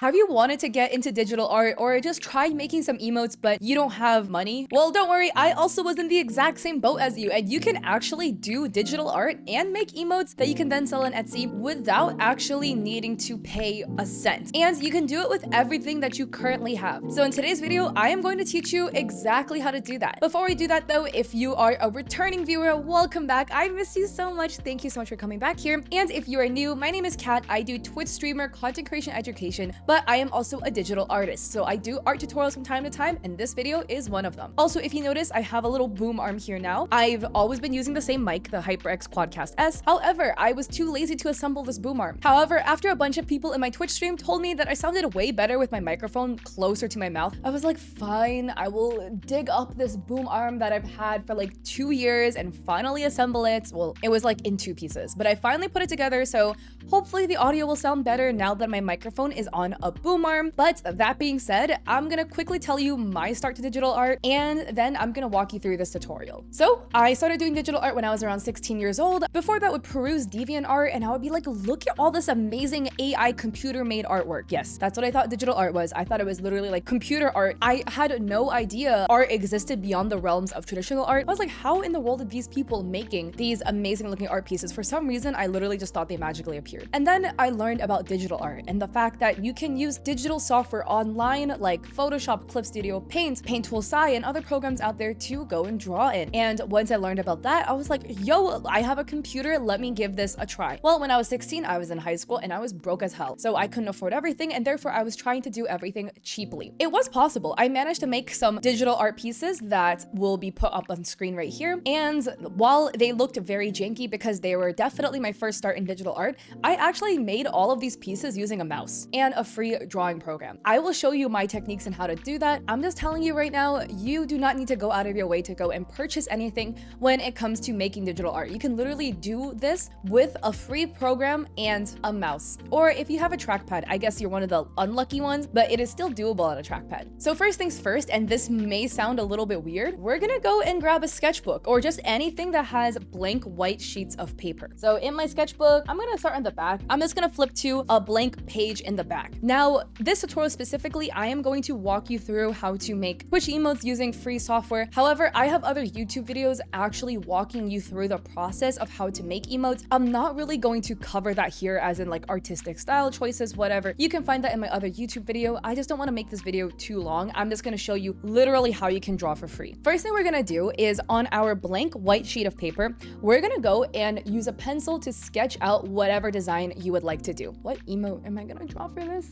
Have you wanted to get into digital art or just try making some emotes but you don't have money? Well, don't worry, I also was in the exact same boat as you, and you can actually do digital art and make emotes that you can then sell on Etsy without actually needing to pay a cent. And you can do it with everything that you currently have. So in today's video, I am going to teach you exactly how to do that. Before we do that though, if you are a returning viewer, welcome back. I miss you so much. Thank you so much for coming back here. And if you are new, my name is Kat. I do Twitch streamer, content creation, education, but I am also a digital artist. So I do art tutorials from time to time, and this video is one of them. Also, if you notice, I have a little boom arm here now. I've always been using the same mic, the HyperX Quadcast S. However, I was too lazy to assemble this boom arm. However, after a bunch of people in my Twitch stream told me that I sounded way better with my microphone closer to my mouth, I was like, fine, I will dig up this boom arm that I've had for like 2 years and finally assemble it. Well, it was like in 2 pieces, but I finally put it together, so hopefully the audio will sound better now that my microphone is on a boom arm. But that being said, I'm gonna quickly tell you my start to digital art, and then I'm gonna walk you through this tutorial. So I started doing digital art when I was around 16 years old. Before that, I would peruse DeviantArt and I would be like, look at all this amazing AI computer made artwork. Yes, that's what I thought digital art was. I thought it was literally like computer art. I had no idea art existed beyond the realms of traditional art. I was like, how in the world are these people making these amazing looking art pieces? For some reason, I literally just thought they magically appeared. And then I learned about digital art and the fact that you can use digital software online like Photoshop, Clip Studio, Paint, Paint Tool Sai, and other programs out there to go and draw in. And once I learned about that, I was like, yo, I have a computer, let me give this a try. Well, when I was 16, I was in high school and I was broke as hell. So I couldn't afford everything, and therefore I was trying to do everything cheaply. It was possible. I managed to make some digital art pieces that will be put up on screen right here. And while they looked very janky because they were definitely my first start in digital art, I actually made all of these pieces using a mouse and a free drawing program. I will show you my techniques and how to do that. I'm just telling you right now, you do not need to go out of your way to go and purchase anything when it comes to making digital art. You can literally do this with a free program and a mouse. Or if you have a trackpad, I guess you're one of the unlucky ones, but it is still doable on a trackpad. So first things first, and this may sound a little bit weird, we're gonna go and grab a sketchbook or just anything that has blank white sheets of paper. So in my sketchbook, I'm gonna start on the back. I'm just gonna flip to a blank page in the back. Now, this tutorial specifically, I am going to walk you through how to make Twitch emotes using free software. However, I have other YouTube videos actually walking you through the process of how to make emotes. I'm not really going to cover that here as in like artistic style choices, whatever. You can find that in my other YouTube video. I just don't want to make this video too long. I'm just going to show you literally how you can draw for free. First thing we're going to do is on our blank white sheet of paper, we're going to go and use a pencil to sketch out whatever design you would like to do. What emote am I going to draw for this?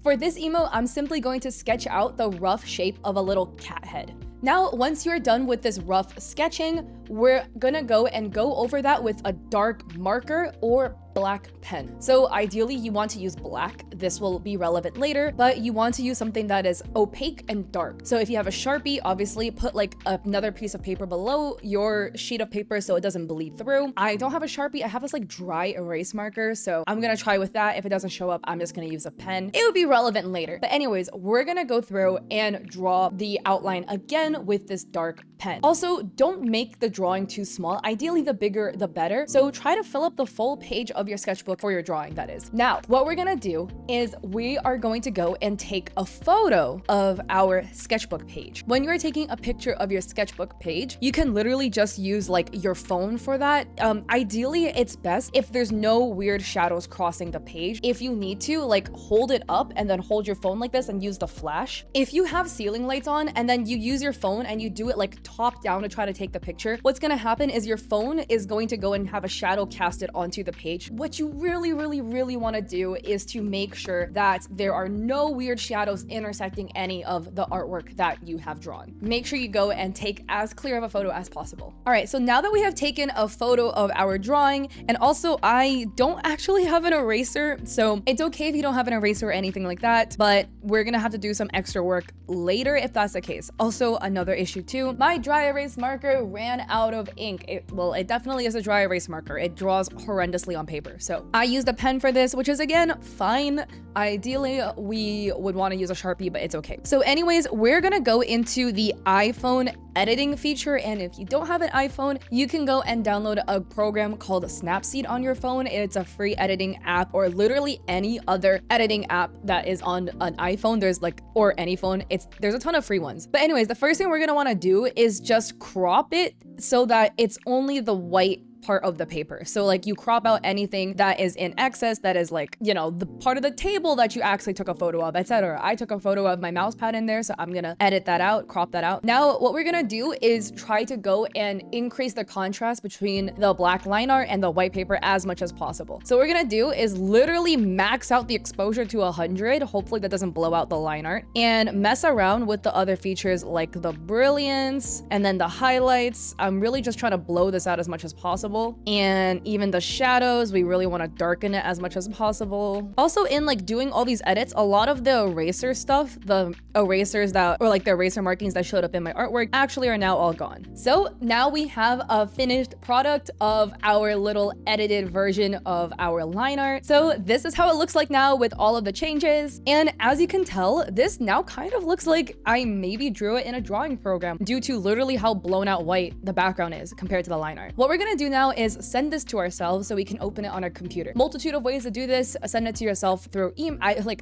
For this emote, I'm simply going to sketch out the rough shape of a little cat head. Now, once you're done with this rough sketching, we're gonna go over that with a dark marker or black pen. So ideally you want to use black. This will be relevant later, but you want to use something that is opaque and dark. So if you have a Sharpie, obviously put like another piece of paper below your sheet of paper so it doesn't bleed through. I don't have a Sharpie. I have this like dry erase marker. So I'm gonna try with that. If it doesn't show up, I'm just gonna use a pen. It would be relevant later. But anyways, we're gonna go through and draw the outline again with this dark pen. Also, don't make the drawing too small. Ideally, the bigger, the better. So try to fill up the full page of your sketchbook for your drawing, that is. Now, what we're gonna do is we are going to go and take a photo of our sketchbook page. When you're taking a picture of your sketchbook page, you can literally just use like your phone for that. Ideally, it's best if there's no weird shadows crossing the page. If you need to, like hold it up and then hold your phone like this and use the flash. If you have ceiling lights on and then you use your phone and you do it like top down to try to take the picture, what's gonna happen is your phone is going to go and have a shadow casted onto the page. What you really want to do is to make sure that there are no weird shadows intersecting any of the artwork that you have drawn. Make sure you go and take as clear of a photo as possible. All right, so now that we have taken a photo of our drawing, and also I don't actually have an eraser, so it's okay if you don't have an eraser or anything like that, but we're gonna have to do some extra work later if that's the case. Also, another issue too, my dry erase marker ran out of ink. Well, it definitely is a dry erase marker. It draws horrendously on paper. paper. So I used a pen for this, which is again, fine. Ideally, we would want to use a Sharpie, but it's okay. So anyways, we're gonna go into the iPhone editing feature. And if you don't have an iPhone, you can go and download a program called Snapseed on your phone. It's a free editing app, or literally any other editing app that is on an iPhone. There's like, or any phone, there's a ton of free ones. But anyways, the first thing we're gonna wanna do is just crop it so that it's only the white part of the paper. So like you crop out anything that is in excess, that is like, you know, the part of the table that you actually took a photo of, etc. I took a photo of my mouse pad in there, so I'm gonna edit that out, crop that out. Now what we're gonna do is try to go and increase the contrast between the black line art and the white paper as much as possible. So what we're gonna do is literally max out the exposure to 100. Hopefully that doesn't blow out the line art, and mess around with the other features like the brilliance and then the highlights. I'm really just trying to blow this out as much as possible. And even the shadows, we really want to darken it as much as possible. Also, in like doing all these edits, a lot of the eraser stuff, the erasers that, or like the eraser markings that showed up in my artwork, actually are now all gone. So now we have a finished product of our little edited version of our line art. So this is how it looks like now with all of the changes. And as you can tell, this now kind of looks like I maybe drew it in a drawing program due to literally how blown out white the background is compared to the line art. What we're gonna do now is send this to ourselves so we can open it on our computer. Multitude of ways to do this. Send it to yourself through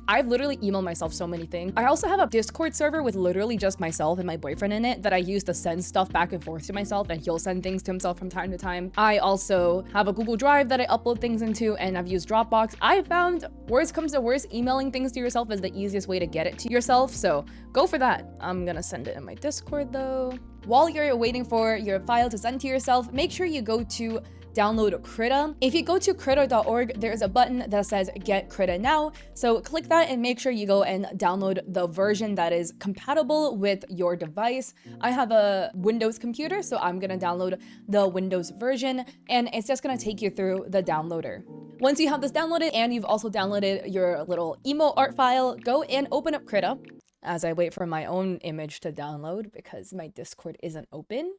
I've literally emailed myself so many things. I also have a Discord server with literally just myself and my boyfriend in it that I use to send stuff back and forth to myself, and he'll send things to himself from time to time. I also have a Google Drive that I upload things into, and I've used Dropbox. I found, worst comes to worst, emailing things to yourself is the easiest way to get it to yourself, so go for that. I'm gonna send it in my Discord though. While you're waiting for your file to send to yourself, make sure you go to download Krita. If you go to krita.org, there's a button that says Get Krita Now. So click that and make sure you go and download the version that is compatible with your device. I have a Windows computer, so I'm gonna download the Windows version, and it's just gonna take you through the downloader. Once you have this downloaded and you've also downloaded your little emo art file, go and open up Krita as I wait for my own image to download because my Discord isn't open.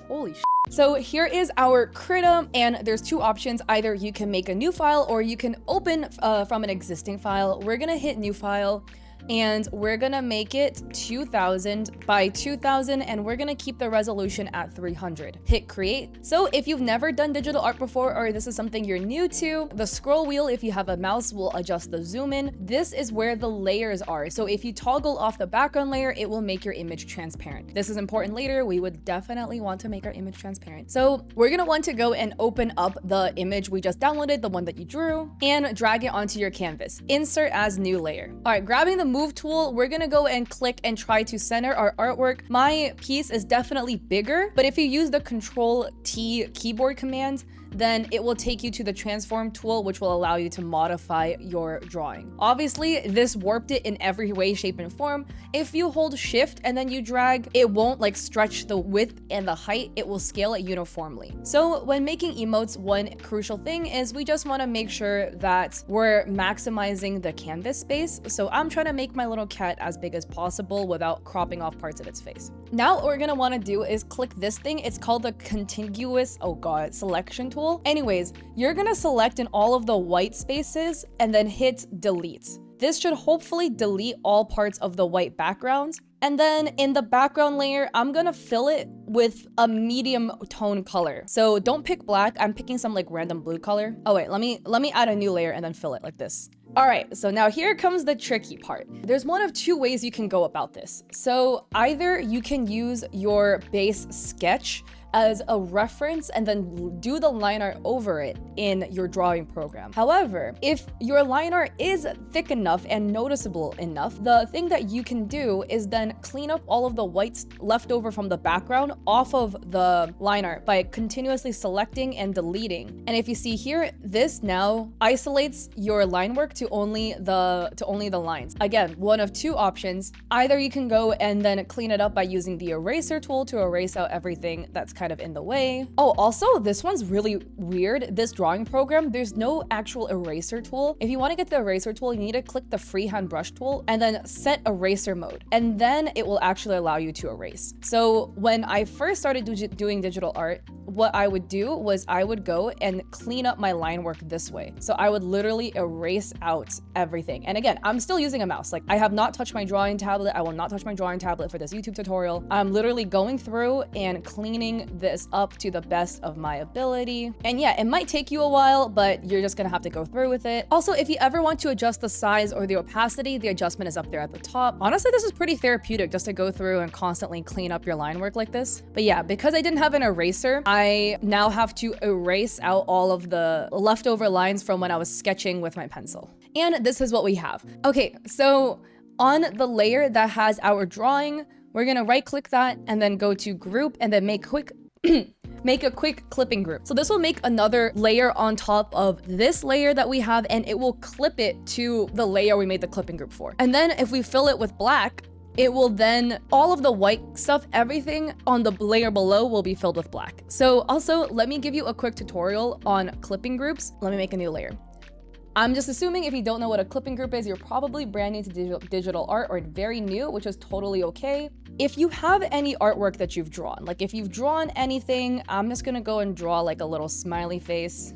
Holy sh**. So here is our Krita, and there's two options. Either you can make a new file or you can open from an existing file. We're gonna hit new file, and we're gonna make it 2000 by 2000, and we're gonna keep the resolution at 300. Hit create. So if you've never done digital art before, or this is something you're new to, the scroll wheel, if you have a mouse, will adjust the zoom in. This is where the layers are. So if you toggle off the background layer, it will make your image transparent. This is important later. We would definitely want to make our image transparent. So we're gonna want to go and open up the image we just downloaded, the one that you drew, and drag it onto your canvas. Insert as new layer. All right, grabbing the move tool, we're gonna go and click and try to center our artwork. My piece is definitely bigger, but if you use the Control-T keyboard command, then it will take you to the transform tool, which will allow you to modify your drawing. Obviously, this warped it in every way, shape, and form. If you hold shift and then you drag, it won't like stretch the width and the height, it will scale it uniformly. So when making emotes, one crucial thing is we just wanna make sure that we're maximizing the canvas space. So I'm trying to make my little cat as big as possible without cropping off parts of its face. Now what we're gonna wanna do is click this thing. It's called the contiguous, selection tool. Anyways, you're gonna select in all of the white spaces and then hit delete. This should hopefully delete all parts of the white background. And then in the background layer, I'm gonna fill it with a medium tone color. So don't pick black, I'm picking some like random blue color. Oh wait, let me add a new layer and then fill it like this. All right, so now here comes the tricky part. There's one of two ways you can go about this. So either you can use your base sketch as a reference and then do the line art over it in your drawing program. However, if your line art is thick enough and noticeable enough, the thing that you can do is then clean up all of the whites left over from the background off of the line art by continuously selecting and deleting. And if you see here, this now isolates your line work to only the lines. Again, one of two options. Either you can go and then clean it up by using the eraser tool to erase out everything that's kind of in the way. Oh, also, this one's really weird. This drawing program, there's no actual eraser tool. If you want to get the eraser tool, you need to click the freehand brush tool and then set eraser mode. And then it will actually allow you to erase. So when I first started doing digital art, what I would do was I would go and clean up my line work this way. So I would literally erase out everything. And again, I'm still using a mouse. Like, I have not touched my drawing tablet. I will not touch my drawing tablet for this YouTube tutorial. I'm literally going through and cleaning this up to the best of my ability. And yeah, it might take you a while, but you're just gonna have to go through with it. Also, if you ever want to adjust the size or the opacity, the adjustment is up there at the top. Honestly, this is pretty therapeutic just to go through and constantly clean up your line work like this. But yeah, because I didn't have an eraser, I now have to erase out all of the leftover lines from when I was sketching with my pencil. And this is what we have. Okay, so on the layer that has our drawing, we're gonna right click that and then go to group and then make a quick clipping group. So this will make another layer on top of this layer that we have, and it will clip it to the layer we made the clipping group for. And then if we fill it with black, it will then, all of the white stuff, everything on the layer below will be filled with black. So also, let me give you a quick tutorial on clipping groups. Let me make a new layer. I'm just assuming if you don't know what a clipping group is, you're probably brand new to digital art or very new, which is totally okay. If you have any artwork that you've drawn, like if you've drawn anything, I'm just gonna go and draw like a little smiley face.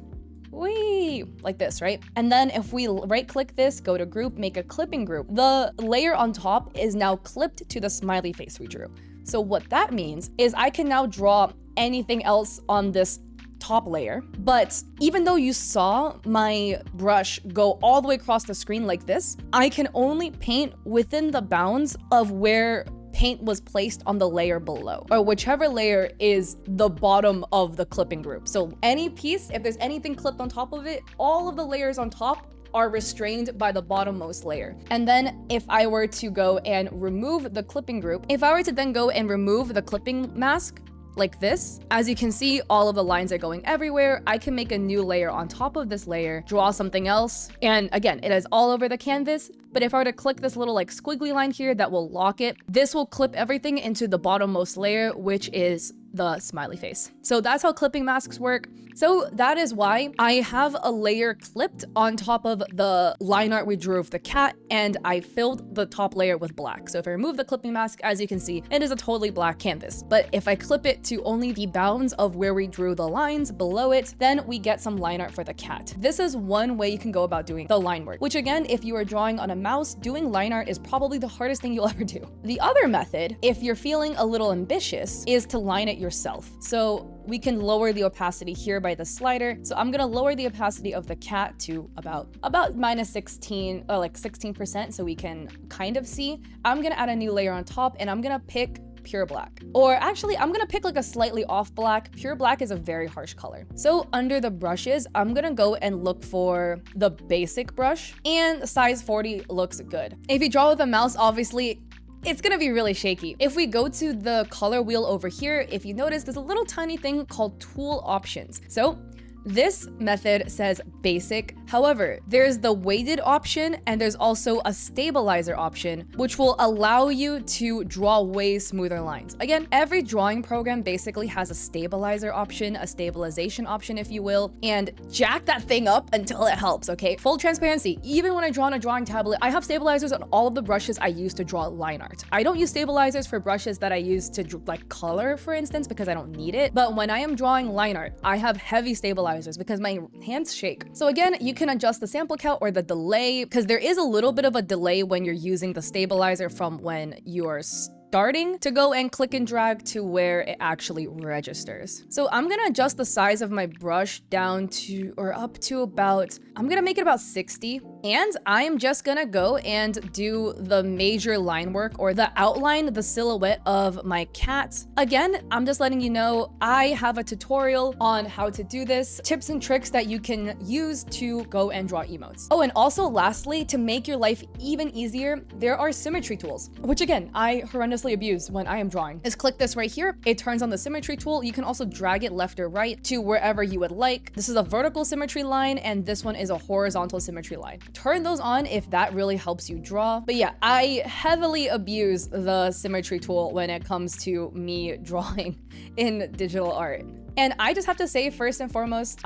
Whee! Like this, right? And then if we right click this, go to group, make a clipping group, the layer on top is now clipped to the smiley face we drew. So what that means is I can now draw anything else on this top layer, but even though you saw my brush go all the way across the screen like this, I can only paint within the bounds of where paint was placed on the layer below, or whichever layer is the bottom of the clipping group. So any piece, if there's anything clipped on top of it, all of the layers on top are restrained by the bottommost layer. And then if I were to go and remove the clipping group, if I were to then go and remove the clipping mask, like this, as you can see, all of the lines are going everywhere. I can make a new layer on top of this layer, draw something else. And again, it is all over the canvas. But if I were to click this little like squiggly line here that will lock it, this will clip everything into the bottommost layer, which is the smiley face. So that's how clipping masks work. So that is why I have a layer clipped on top of the line art we drew of the cat, and I filled the top layer with black. So if I remove the clipping mask, as you can see, it is a totally black canvas. But if I clip it to only the bounds of where we drew the lines below it, then we get some line art for the cat. This is one way you can go about doing the line work, which again, if you are drawing on a mouse, doing line art is probably the hardest thing you'll ever do. The other method, if you're feeling a little ambitious, is to line it yourself. So we can lower the opacity here by the slider. So I'm gonna lower the opacity of the cat to about minus 16 or like 16%, so we can kind of see. I'm gonna add a new layer on top, and I'm gonna pick pure black. Or actually, I'm gonna pick like a slightly off black. Pure black is a very harsh color. So under the brushes, I'm gonna go and look for the basic brush, and size 40 looks good. If you draw with a mouse, obviously, it's gonna be really shaky. If we go to the color wheel over here, if you notice, there's a little tiny thing called tool options. So this method says basic. However, there's the weighted option, and there's also a stabilizer option, which will allow you to draw way smoother lines. Again, every drawing program basically has a stabilizer option, a stabilization option, if you will, and jack that thing up until it helps, okay? Full transparency, even when I draw on a drawing tablet, I have stabilizers on all of the brushes I use to draw line art. I don't use stabilizers for brushes that I use to like color, for instance, because I don't need it. But when I am drawing line art, I have heavy stabilizers because my hands shake. So again, you can adjust the sample count or the delay, because there is a little bit of a delay when you're using the stabilizer from when you are starting to go and click and drag to where it actually registers. So I'm gonna adjust the size of my brush down to, or up to about, I'm gonna make it about 60. And I am just gonna go and do the major line work, or the outline, the silhouette of my cat. Again, I'm just letting you know, I have a tutorial on how to do this, tips and tricks that you can use to go and draw emotes. Oh, and also lastly, to make your life even easier, there are symmetry tools, which again, I horrendously abuse when I am drawing. Is click this right here, it turns on the symmetry tool. You can also drag it left or right to wherever you would like. This is a vertical symmetry line, and this one is a horizontal symmetry line. turn those on if that really helps you draw. But yeah, I heavily abuse the symmetry tool when it comes to me drawing in digital art. And I just have to say, first and foremost,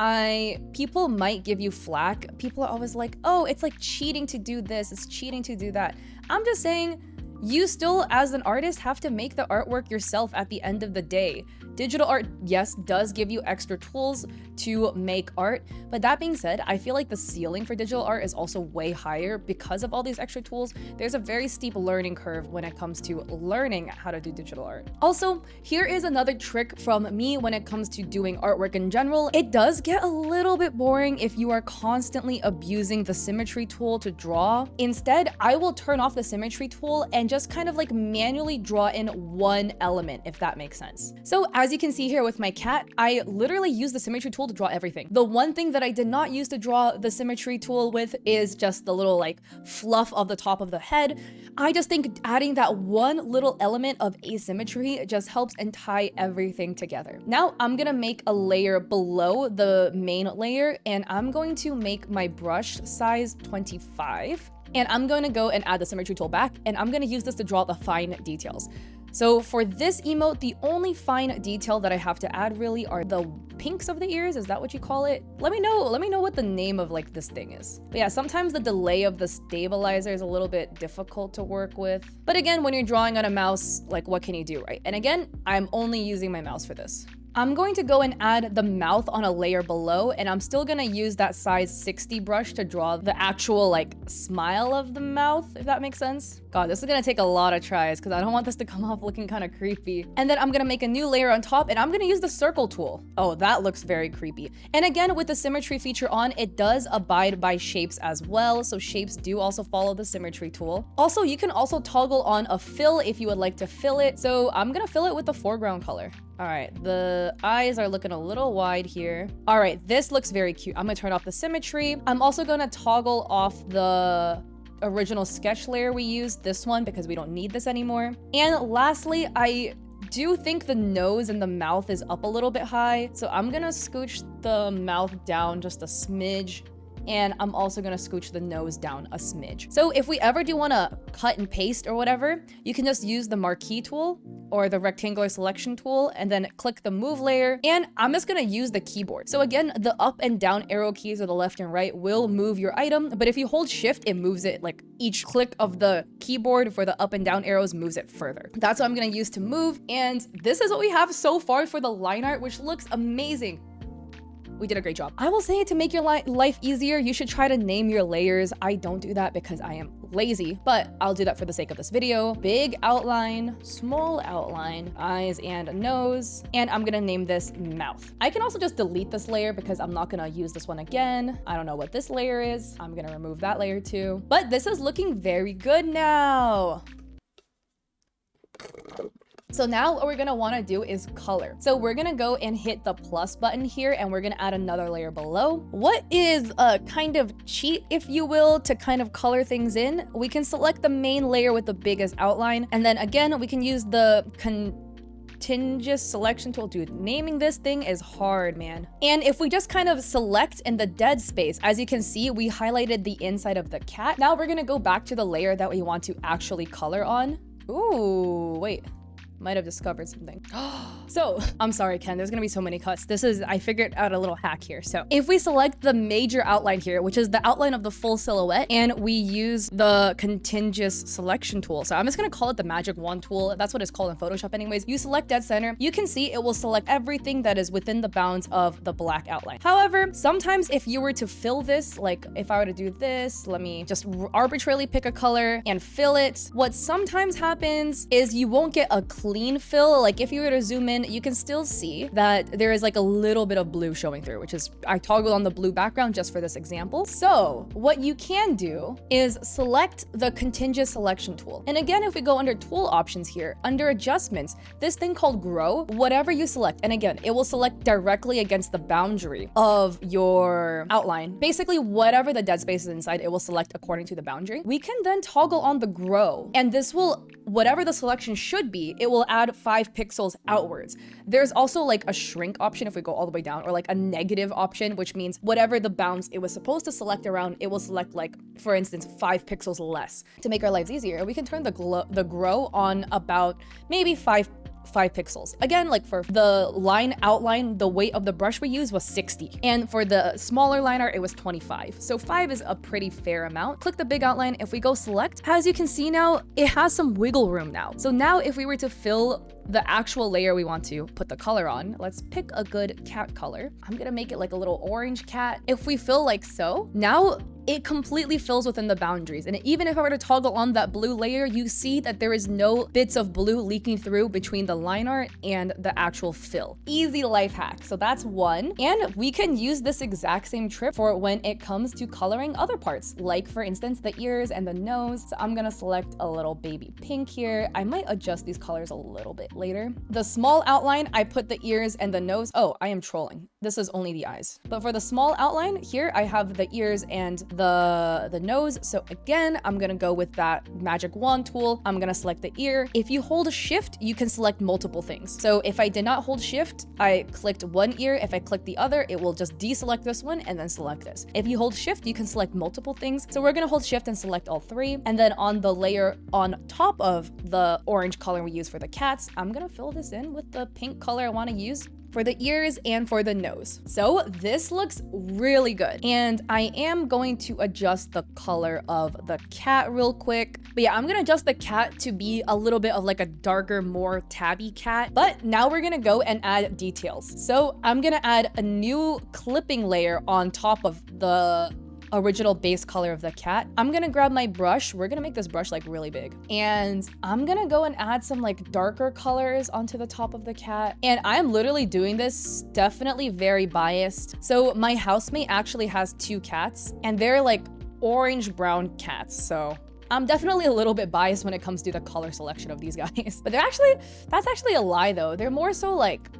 people might give you flack. People are always like, oh, it's like cheating to do this, it's cheating to do that. I'm just saying, you still, as an artist, have to make the artwork yourself at the end of the day. Digital art, yes, does give you extra tools to make art, but that being said, I feel like the ceiling for digital art is also way higher because of all these extra tools. There's a very steep learning curve when it comes to learning how to do digital art. Also, here is another trick from me when it comes to doing artwork in general. It does get a little bit boring if you are constantly abusing the symmetry tool to draw. Instead, I will turn off the symmetry tool and just kind of like manually draw in one element, if that makes sense. So as you can see here with my cat, I literally use the symmetry tool to draw everything. The one thing that I did not use to draw the symmetry tool with is just the little like fluff of the top of the head. I just think adding that one little element of asymmetry just helps and tie everything together. Now I'm gonna make a layer below the main layer, and I'm going to make my brush size 25. And I'm going to go and add the symmetry tool back, and I'm going to use this to draw the fine details. So for this emote, the only fine detail that I have to add really are the pinks of the ears. Is that what you call it? Let me know what the name of like this thing is. But yeah, sometimes the delay of the stabilizer is a little bit difficult to work with. But again, when you're drawing on a mouse, like what can you do, right? And again, I'm only using my mouse for this. I'm going to go and add the mouth on a layer below, and I'm still gonna use that size 60 brush to draw the actual like smile of the mouth, if that makes sense. God, this is gonna take a lot of tries because I don't want this to come off looking kind of creepy. And then I'm gonna make a new layer on top, and I'm gonna use the circle tool. Oh, that looks very creepy. And again, with the symmetry feature on, it does abide by shapes as well, so shapes do also follow the symmetry tool. Also, you can also toggle on a fill if you would like to fill it, so I'm gonna fill it with the foreground color. All right, the eyes are looking a little wide here. All right, this looks very cute. I'm gonna turn off the symmetry. I'm also gonna toggle off the original sketch layer we used, this one, because we don't need this anymore. And lastly, I do think the nose and the mouth is up a little bit high, so I'm gonna scooch the mouth down just a smidge. And I'm also gonna scooch the nose down a smidge. So if we ever do wanna cut and paste or whatever, you can just use the marquee tool or the rectangular selection tool and then click the move layer. And I'm just gonna use the keyboard. So again, the up and down arrow keys or the left and right will move your item, but if you hold shift, it moves it, like each click of the keyboard for the up and down arrows moves it further. That's what I'm gonna use to move. And this is what we have so far for the line art, which looks amazing. We did a great job. I will say, to make your life easier, you should try to name your layers. I don't do that because I am lazy, but I'll do that for the sake of this video. Big outline, small outline, eyes and nose, and I'm gonna name this mouth. I can also just delete this layer because I'm not gonna use this one again. I don't know what this layer is. I'm gonna remove that layer too. But this is looking very good now. So now what we're gonna wanna do is color. So we're gonna go and hit the plus button here, and we're gonna add another layer below. What is a kind of cheat, if you will, to kind of color things in? We can select the main layer with the biggest outline, and then again, we can use the contiguous selection tool. Dude, naming this thing is hard, man. And if we just kind of select in the dead space, as you can see, we highlighted the inside of the cat. Now we're gonna go back to the layer that we want to actually color on. Ooh, wait. Might have discovered something. So, I'm sorry, Ken, there's gonna be so many cuts. I figured out a little hack here. So, if we select the major outline here, which is the outline of the full silhouette, and we use the contiguous selection tool. So, I'm just gonna call it the magic wand tool. That's what it's called in Photoshop anyways. You select dead center. You can see it will select everything that is within the bounds of the black outline. However, sometimes if you were to fill this, like if I were to do this, let me just arbitrarily pick a color and fill it. What sometimes happens is you won't get a clean fill. Like if you were to zoom in, you can still see that there is like a little bit of blue showing through, which is, I toggled on the blue background just for this example. So what you can do is select the contiguous selection tool. And again, if we go under tool options here, under adjustments, this thing called grow, whatever you select, and again, it will select directly against the boundary of your outline. Basically, whatever the dead space is inside, it will select according to the boundary. We can then toggle on the grow, and this will, whatever the selection should be, it will will add 5 pixels outwards. There's also like a shrink option if we go all the way down, or like a negative option, which means whatever the bounds it was supposed to select around, it will select like, for instance, 5 pixels less. To make our lives easier, we can turn the grow on about maybe 5 pixels. Again, like for the line outline, the weight of the brush we used was 60. And for the smaller liner, it was 25. So 5 is a pretty fair amount. Click the big outline. If we go select, as you can see now, it has some wiggle room now. So now if we were to fill the actual layer we want to put the color on, let's pick a good cat color. I'm gonna make it like a little orange cat. If we fill like so, now it completely fills within the boundaries. And even if I were to toggle on that blue layer, you see that there is no bits of blue leaking through between the line art and the actual fill. Easy life hack. So that's one. And we can use this exact same trick for when it comes to coloring other parts, like for instance, the ears and the nose. So I'm gonna select a little baby pink here. I might adjust these colors a little bit later. The small outline, I put the ears and the nose. Oh, I am trolling. This is only the eyes. But for the small outline here, I have the ears and the nose. So again, I'm gonna go with that magic wand tool. I'm gonna select the ear. If you hold shift, you can select multiple things. So if I did not hold shift, I clicked one ear. If I click the other, it will just deselect this one and then select this. If you hold shift, you can select multiple things. So we're gonna hold shift and select all 3. And then on the layer on top of the orange color we use for the cats, I'm gonna fill this in with the pink color I wanna use for the ears and for the nose. So this looks really good. And I am going to adjust the color of the cat real quick. But yeah, I'm gonna adjust the cat to be a little bit of like a darker, more tabby cat. But now we're gonna go and add details. So I'm gonna add a new clipping layer on top of the original base color of the cat. I'm gonna grab my brush. We're gonna make this brush like really big. And I'm gonna go and add some like darker colors onto the top of the cat. And I'm literally doing this definitely very biased. So my housemate actually has 2 cats and they're like orange brown cats. So I'm definitely a little bit biased when it comes to the color selection of these guys. But that's actually a lie though. They're more so like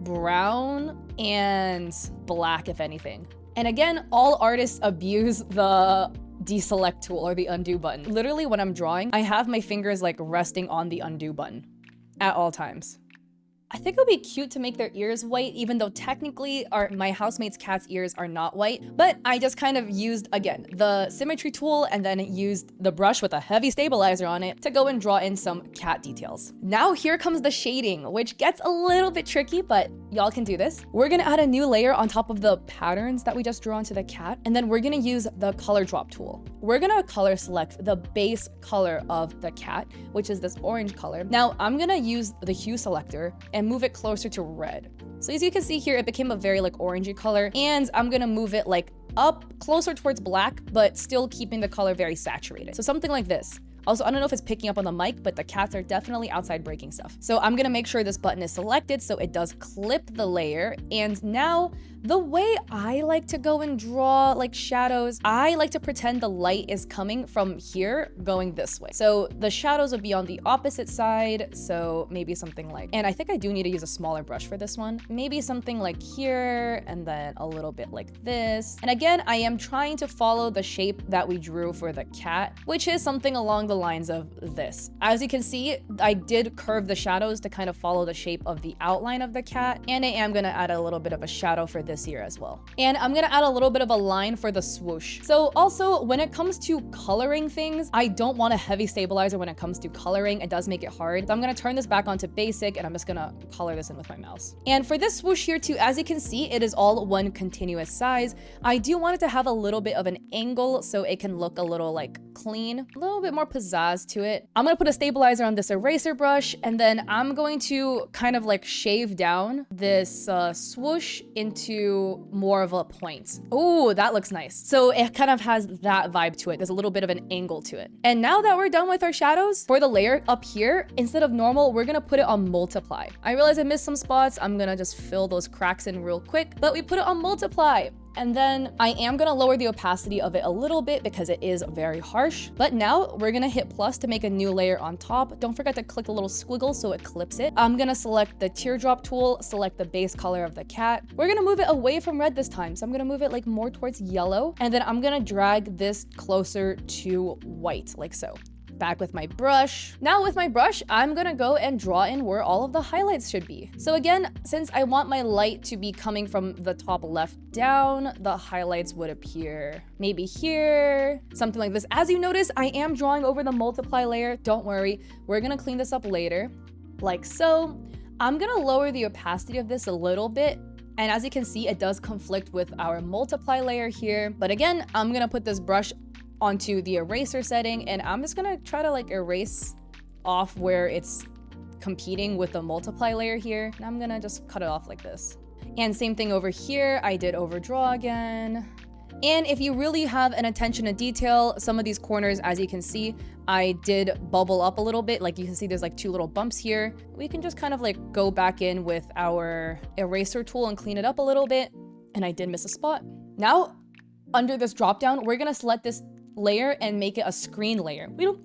brown and black, if anything. And again, all artists abuse the deselect tool or the undo button. Literally when I'm drawing, I have my fingers like resting on the undo button at all times. I think it would be cute to make their ears white, even though technically my housemate's cat's ears are not white. But I just kind of used, again, the symmetry tool and then used the brush with a heavy stabilizer on it to go and draw in some cat details. Now here comes the shading, which gets a little bit tricky, but y'all can do this. We're gonna add a new layer on top of the patterns that we just drew onto the cat. And then we're gonna use the color drop tool. We're gonna color select the base color of the cat, which is this orange color. Now I'm gonna use the hue selector and move it closer to red. So as you can see here, it became a very like orangey color, and I'm gonna move it like up closer towards black, but still keeping the color very saturated. So something like this. Also, I don't know if it's picking up on the mic, but the cats are definitely outside breaking stuff. So I'm gonna make sure this button is selected so it does clip the layer. And now the way I like to go and draw like shadows, I like to pretend the light is coming from here going this way. So the shadows would be on the opposite side. So maybe something like, and I think I do need to use a smaller brush for this one. Maybe something like here and then a little bit like this. And again, I am trying to follow the shape that we drew for the cat, which is something along the lines of this. As you can see, I did curve the shadows to kind of follow the shape of the outline of the cat. And I am gonna add a little bit of a shadow for this here as well. And I'm gonna add a little bit of a line for the swoosh. So also when it comes to coloring things, I don't want a heavy stabilizer when it comes to coloring. It does make it hard. So I'm gonna turn this back onto basic and I'm just gonna color this in with my mouse. And for this swoosh here too, as you can see, it is all one continuous size. I do want it to have a little bit of an angle so it can look a little like clean, a little bit more pizzazz to it. I'm gonna put a stabilizer on this eraser brush and then I'm going to kind of like shave down this swoosh into more of a point. Oh, that looks nice. So it kind of has that vibe to it. There's a little bit of an angle to it. And now that we're done with our shadows, for the layer up here, instead of normal, we're gonna put it on multiply. I realize I missed some spots. I'm gonna just fill those cracks in real quick, but we put it on multiply. And then I am gonna lower the opacity of it a little bit because it is very harsh. But now we're gonna hit plus to make a new layer on top. Don't forget to click the little squiggle so it clips it. I'm gonna select the teardrop tool, select the base color of the cat. We're gonna move it away from red this time. So I'm gonna move it like more towards yellow. And then I'm gonna drag this closer to white, like so. Back with my brush. Now with my brush, I'm gonna go and draw in where all of the highlights should be. So again, since I want my light to be coming from the top left down, the highlights would appear maybe here, something like this. As you notice, I am drawing over the multiply layer. Don't worry, we're gonna clean this up later, like so. I'm gonna lower the opacity of this a little bit. And as you can see, it does conflict with our multiply layer here. But again, I'm gonna put this brush onto the eraser setting, and I'm just gonna try to like erase off where it's competing with the multiply layer here. And I'm gonna just cut it off like this. And same thing over here, I did overdraw again. And if you really have an attention to detail, some of these corners, as you can see, I did bubble up a little bit. Like you can see there's like 2 little bumps here. We can just kind of like go back in with our eraser tool and clean it up a little bit. And I did miss a spot. Now, under this drop down, we're gonna select this layer and make it a screen layer. We don't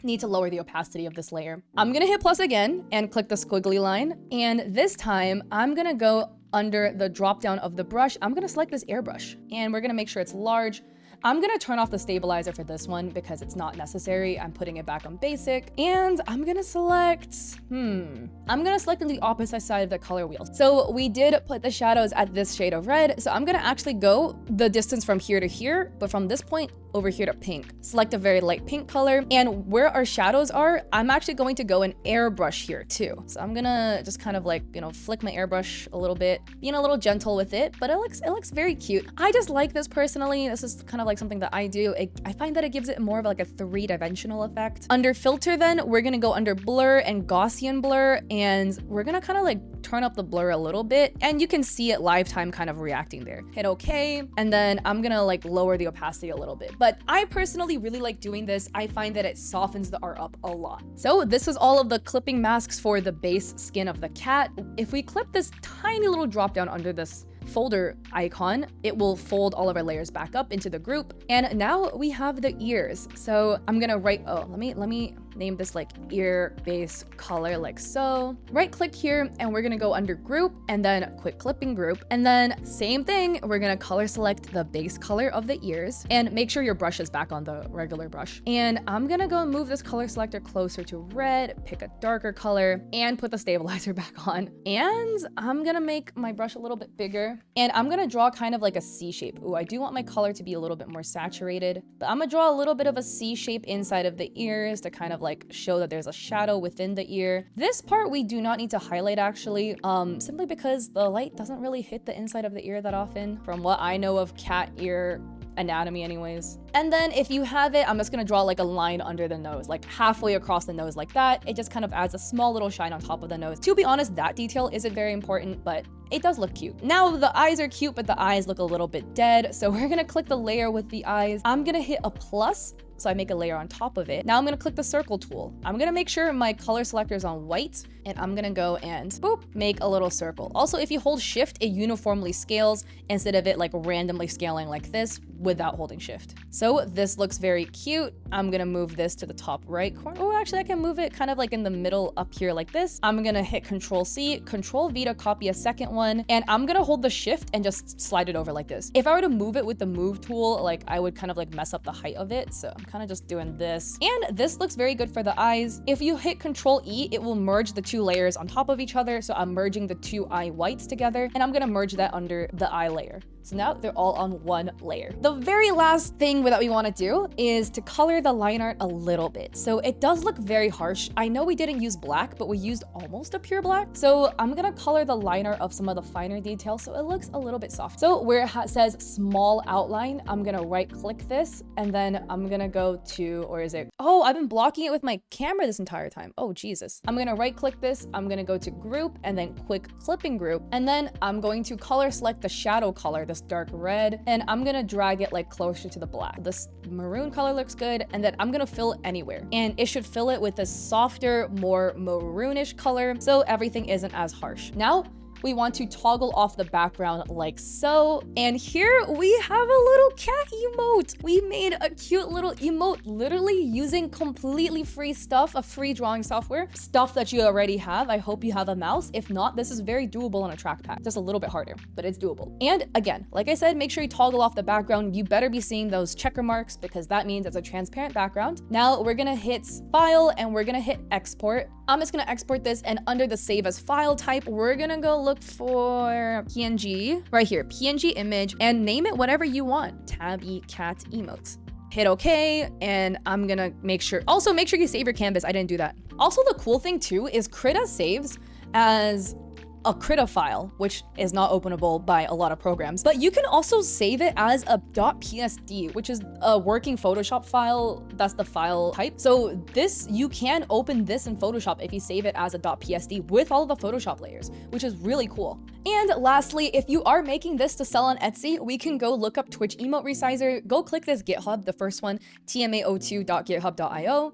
need to lower the opacity of this layer. I'm gonna hit plus again and click the squiggly line. And this time I'm gonna go under the drop down of the brush. I'm gonna select this airbrush and we're gonna make sure it's large. I'm gonna turn off the stabilizer for this one because it's not necessary. I'm putting it back on basic, and I'm gonna select, I'm gonna select on the opposite side of the color wheel. So we did put the shadows at this shade of red. So I'm gonna actually go the distance from here to here, but from this point over here to pink. Select a very light pink color, and where our shadows are, I'm actually going to go and airbrush here too. So I'm gonna just kind of like, flick my airbrush a little bit, being a little gentle with it, but it looks very cute. I just like this personally. This is kind of like something that I do. I find that it gives it more of like a 3-dimensional effect. Under filter then, we're gonna go under blur and Gaussian blur, and we're gonna kind of like turn up the blur a little bit, and you can see it live time kind of reacting there. Hit okay, and then I'm gonna like lower the opacity a little bit. But I personally really like doing this. I find that it softens the art up a lot. So this is all of the clipping masks for the base skin of the cat. If we clip this tiny little drop down under this folder icon, it will fold all of our layers back up into the group. And now we have the ears. So I'm gonna let me name this like ear base color, like so. Right click here, and we're gonna go under group and then quick clipping group. And then same thing, we're gonna color select the base color of the ears and make sure your brush is back on the regular brush. And I'm gonna go move this color selector closer to red, pick a darker color, and put the stabilizer back on. And I'm gonna make my brush a little bit bigger, and I'm gonna draw kind of like a C shape. Ooh, I do want my color to be a little bit more saturated, but I'm gonna draw a little bit of a C shape inside of the ears to kind of like show that there's a shadow within the ear. This part we do not need to highlight actually, simply because the light doesn't really hit the inside of the ear that often, from what I know of cat ear anatomy anyways. And then if you have it, I'm just gonna draw like a line under the nose, like halfway across the nose like that. It just kind of adds a small little shine on top of the nose. To be honest, that detail isn't very important, but it does look cute. Now the eyes are cute, but the eyes look a little bit dead. So we're gonna click the layer with the eyes. I'm gonna hit a plus, so I make a layer on top of it. Now I'm gonna click the circle tool. I'm gonna make sure my color selector is on white, and I'm gonna go and boop, make a little circle. Also, if you hold shift, it uniformly scales instead of it like randomly scaling like this without holding shift. So this looks very cute. I'm gonna move this to the top right corner. Oh, actually I can move it kind of like in the middle up here like this. I'm gonna hit Control C, Control V to copy a second one, and I'm gonna hold the shift and just slide it over like this. If I were to move it with the move tool, like I would kind of like mess up the height of it. So I'm kind of just doing this. And this looks very good for the eyes. If you hit Control E, it will merge the 2 layers on top of each other. So I'm merging the 2 eye whites together, and I'm gonna merge that under the eye layer. So now they're all on one layer. The very last thing that we want to do is to color the line art a little bit. So it does look very harsh. I know we didn't use black, but we used almost a pure black. So I'm gonna color the line art of some of the finer details so it looks a little bit soft. So where it says small outline, I'm gonna right click this, and then I'm gonna go to, or is it, oh, I've been blocking it with my camera this entire time. Oh, Jesus. I'm gonna right click this, I'm gonna go to group and then quick clipping group. And then I'm going to color select the shadow color, this dark red, and I'm gonna drag it like closer to the black. This maroon color looks good, and then I'm gonna fill it anywhere. And it should fill it with a softer, more maroonish color, so everything isn't as harsh. Now, we want to toggle off the background like so. And here we have a little cat emote. We made a cute little emote literally using completely free stuff, a free drawing software, stuff that you already have. I hope you have a mouse. If not, this is very doable on a trackpad. Just a little bit harder, but it's doable. And again, like I said, make sure you toggle off the background. You better be seeing those checker marks because that means it's a transparent background. Now we're gonna hit file and we're gonna hit export. I'm just gonna export this, and under the save as file type, we're gonna go look for PNG right here, PNG image, and name it whatever you want. Tabby cat emotes. Hit OK, and I'm gonna make sure you save your canvas. I didn't do that. Also, the cool thing too is Krita saves as a Krita file, which is not openable by a lot of programs, but you can also save it as a .psd, which is a working Photoshop file. That's the file type. So this, you can open this in Photoshop if you save it as a .psd with all the Photoshop layers, which is really cool. And lastly, if you are making this to sell on Etsy, we can go look up Twitch emote resizer, go click this GitHub, the first one, tmao2.github.io,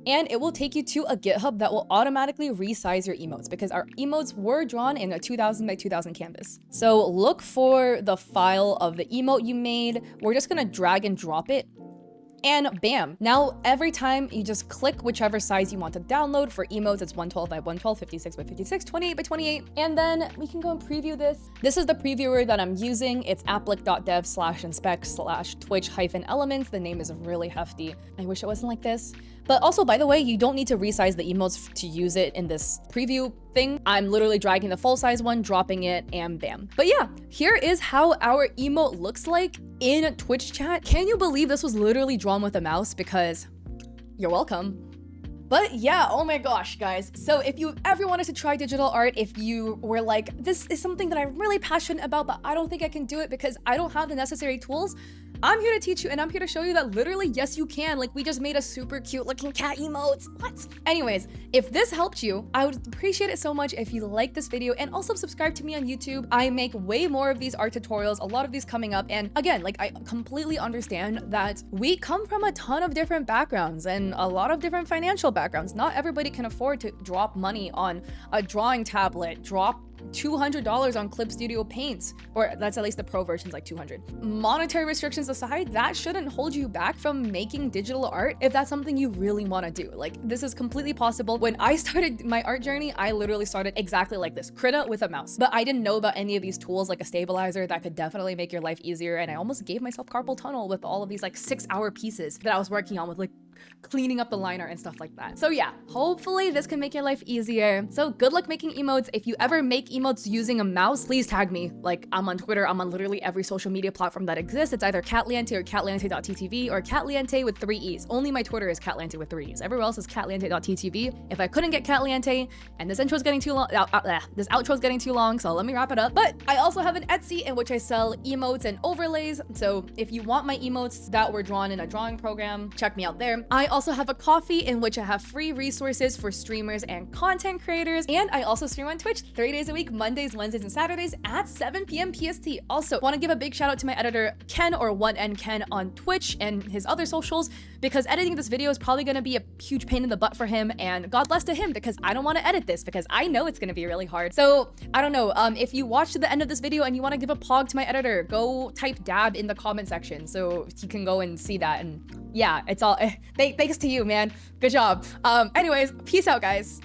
and it will take you to a GitHub that will automatically resize your emotes because our emotes were drawn in a 2000 by 2000 canvas. So look for the file of the emote you made. We're just gonna drag and drop it. And bam, now every time you just click whichever size you want to download. For emotes, it's 112 by 112, 56 by 56, 28 by 28. And then we can go and preview this. This is the previewer that I'm using. It's applet.dev/inspect/twitch-elements. The name is really hefty. I wish it wasn't like this. But also, by the way, you don't need to resize the emotes to use it in this preview thing. I'm literally dragging the full size one, dropping it, and bam. But yeah, here is how our emote looks like in Twitch chat. Can you believe this was literally drawn with a mouse? Because you're welcome. But yeah, oh my gosh, guys. So if you ever wanted to try digital art, if you were like, this is something that I'm really passionate about, but I don't think I can do it because I don't have the necessary tools, I'm here to teach you, and I'm here to show you that literally, yes, you can. Like, we just made a super cute looking cat emotes. What? Anyways, if this helped you, I would appreciate it so much if you like this video and also subscribe to me on YouTube. I make way more of these art tutorials, a lot of these coming up. And again, like, I completely understand that we come from a ton of different backgrounds and a lot of different financial backgrounds. Not everybody can afford to drop money on a drawing tablet, drop $200 on Clip Studio Paints, or that's at least the pro version's like $200. Monetary restrictions aside, that shouldn't hold you back from making digital art if that's something you really want to do. Like, this is completely possible. When I started my art journey, I literally started exactly like this, Krita with a mouse. But I didn't know about any of these tools like a stabilizer that could definitely make your life easier, and I almost gave myself carpal tunnel with all of these like 6-hour pieces that I was working on with like cleaning up the line art and stuff like that. So yeah, hopefully this can make your life easier. So good luck making emotes. If you ever make emotes using a mouse, please tag me. Like, I'm on Twitter, I'm on literally every social media platform that exists. It's either catliente or catliente.ttv or catliente with 3 E's. Only my Twitter is catliente with 3 E's. Everywhere else is catliente.ttv. If I couldn't get catliente, and this intro's getting too long, this outro's getting too long, so let me wrap it up. But I also have an Etsy in which I sell emotes and overlays. So if you want my emotes that were drawn in a drawing program, check me out there. I also have a Ko-fi in which I have free resources for streamers and content creators, and I also stream on Twitch 3 days a week, Mondays, Wednesdays, and Saturdays at 7 p.m. PST. Also, want to give a big shout out to my editor Ken, or 1N Ken on Twitch and his other socials, because editing this video is probably going to be a huge pain in the butt for him, and God bless to him, because I don't want to edit this because I know it's going to be really hard. So I don't know, if you watch to the end of this video and you want to give a pog to my editor, go type dab in the comment section so he can go and see that. And yeah, it's all thanks to you, man. Good job. Anyways, peace out, guys.